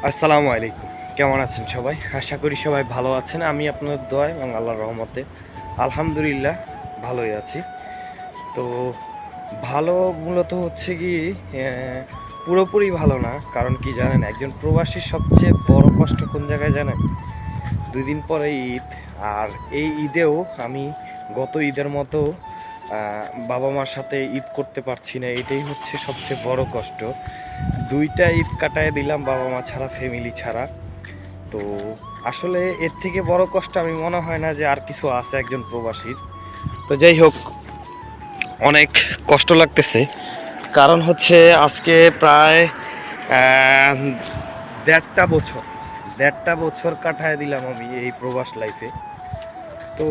আসসালামু আলাইকুম। কেমন আছেন সবাই? আশা করি সবাই ভালো আছেন। আমি আপনাদের দোয়া এবং আল্লাহর রহমতে আলহামদুলিল্লাহ ভালোই আছি। তো ভালো মূলত হচ্ছে কি পুরোপুরি ভালো না। কারণ কি জানেন? একজন প্রবাসীর সবচেয়ে বড় কষ্ট কোন জায়গায় জানেন? ২ দিন পরে ঈদ। আর এই ঈদেও আমি গত ঈদের মতো বাবা-মার সাথে ঈদ করতে পারছি না। এটাই হচ্ছে সবচেয়ে বড় কষ্ট। ২ টা ঈদ কাটায় দিলাম বাবা-মা ছাড়া, ফ্যামিলি ছাড়া। তো আসলে এর থেকে বড় কষ্ট আমি মনে হয় না যে আর কিছু আছে একজন প্রবাসীর। তো যাই হোক, অনেক কষ্ট লাগতেছে। কারণ হচ্ছে আজকে প্রায় আহ, দেড়টা বছর কাটায় দিলাম আমি এই প্রবাস লাইফে। তো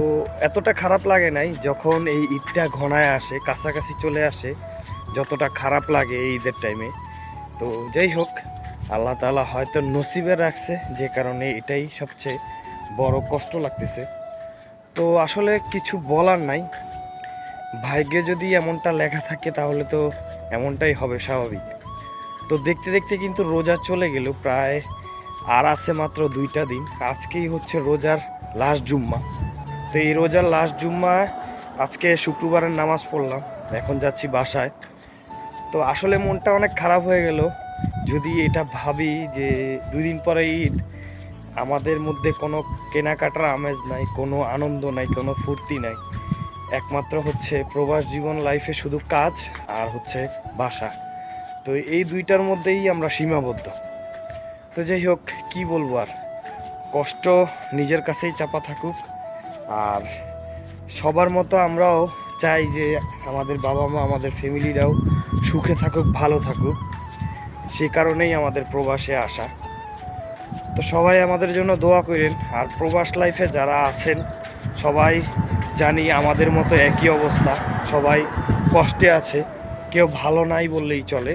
এতটা খারাপ লাগে নাই যখন এই ঈদটা ঘনায় আসে, কাছাকাছি চলে আসে, যতটা খারাপ লাগে এই ঈদের টাইমে। তো যাই হোক, আল্লাহ তাআলা হয়তো নসিবে রাখছে, যে কারণে এটাই সবচেয়ে বড় কষ্ট লাগতেছে। তো আসলে কিছু বলার নাই, ভাগ্যে যদি এমনটা লেখা থাকে তাহলে তো এমনটাই হবে, স্বাভাবিক। তো দেখতে দেখতে কিন্তু রোজা চলে গেল প্রায়, আর আছে মাত্র 2টা দিন। আজকেই হচ্ছে রোজার লাস্ট জুম্মা। তো এই রোজার লাস্ট জুম্মা, আজকে শুক্রবারের নামাজ পড়লাম, এখন যাচ্ছি বাসায়। তো আসলে মনটা অনেক খারাপ হয়ে গেল যদি এটা ভাবি যে 2 দিন পরে ঈদ, আমাদের মধ্যে কোনো কেনাকাটার আমেজ নাই, কোনো আনন্দ নাই, কোনো ফুর্তি নাই। একমাত্র হচ্ছে প্রবাস জীবন লাইফে শুধু কাজ আর হচ্ছে বাসা। তো এই 2টার মধ্যেই আমরা সীমাবদ্ধ। তো যাই হোক, কি বলবো আর, কষ্ট নিজের কাছেই চাপা থাকুক। আর সবার মতো আমরাও চাই যে আমাদের বাবা মা, আমাদের ফ্যামিলিরাও সুখে থাকুক, ভালো থাকুক। সে কারণেই আমাদের প্রবাসে আসা। তো সবাই আমাদের জন্য দোয়া করেন। আর প্রবাস লাইফে যারা আছেন সবাই জানি আমাদের মতো একই অবস্থা, সবাই কষ্টে আছে, কেউ ভালো নাই বললেই চলে।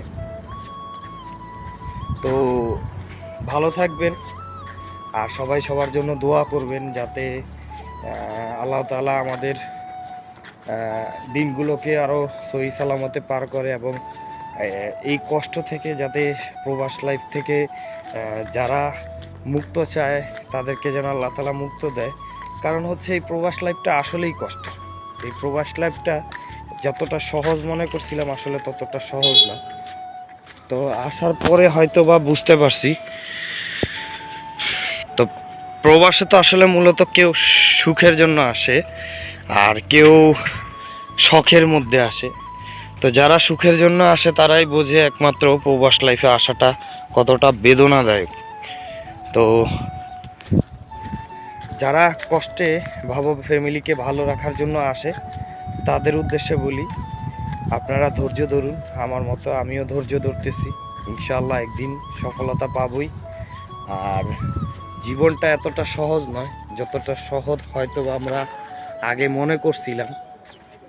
তো ভালো থাকবেন, আর সবাই সবার জন্য দোয়া করবেন যাতে আল্লাহ তাআলা আমাদের দিনগুলোকে আরও সহি সালামতে পার করে, এবং এই কষ্ট থেকে যাতে, প্রবাস লাইফ থেকে যারা মুক্ত চায় তাদেরকে যেন আল্লাহ তাআলা মুক্ত দেয়। কারণ হচ্ছে এই প্রবাস লাইফটা আসলেই কষ্ট। এই প্রবাস লাইফটা যতটা সহজ মনে করছিলাম আসলে ততটা সহজ না। তো আসার পরে হয়তো বা বুঝতে পারছি। তো প্রবাসে তো আসলে মূলত কেউ সুখের জন্য আসে, আর কেউ শখের মধ্যে আসে। তো যারা সুখের জন্য আসে তারাই বোঝে একমাত্র প্রবাস লাইফে আসাটা কতটা বেদনাদায়ক। তো যারা কষ্টে ফ্যামিলিকে ভালো রাখার জন্য আসে তাদের উদ্দেশ্যে বলি, আপনারা ধৈর্য ধরুন, আমার মতো আমিও ধৈর্য ধরতেছি। ইনশাআল্লাহ একদিন সফলতা পাবই। আর জীবনটা এতটা সহজ নয়, যতটা সহজ হয়তো আমরা আগে মনে করছিলাম,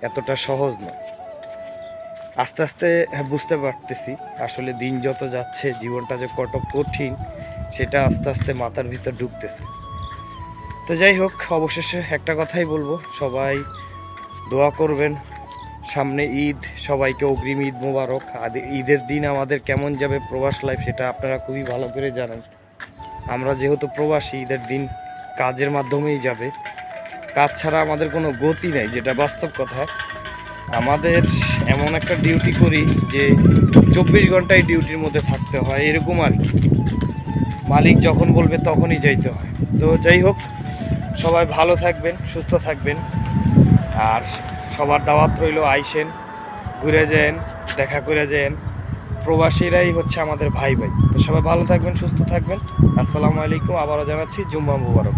এতটা সহজ নয়। আস্তে আস্তে বুঝতে পারতেছি আসলে দিন যত যাচ্ছে জীবনটা যে কত কঠিন সেটা আস্তে আস্তে মাথার ভিতর ঢুকতেছে। তো যাই হোক, অবশেষে একটা কথাই বলবো, সবাই দোয়া করবেন। সামনে ঈদ, সবাইকে অগ্রিম ঈদ মোবারক। আর ঈদের দিন আমাদের কেমন যাবে প্রবাস লাইফ সেটা আপনারা খুবই ভালো করে জানেন। আমরা যেহেতু প্রবাসী, ঈদের দিন কাজের মাধ্যমেই যাবে। কাজ ছাড়া আমাদের কোনো গতি নেই, যেটা বাস্তব কথা। আমাদের এমন একটা ডিউটি করি যে 24 ঘন্টায় ডিউটির মধ্যে থাকতে হয়, এরকম আর কি। মালিক যখন বলবে তখনই যাইতে হয়। তো যাই হোক, সবাই ভালো থাকবেন, সুস্থ থাকবেন। আর সবার দাওয়াত রইল, আইসেন, ঘুরে যান, দেখা করে যান। প্রবাসীরাই হচ্ছে আমাদের ভাই ভাই। তো সবাই ভালো থাকবেন, সুস্থ থাকবেন। আসসালামু আলাইকুম। আবারও জানাচ্ছি জুম্মা মুবারক।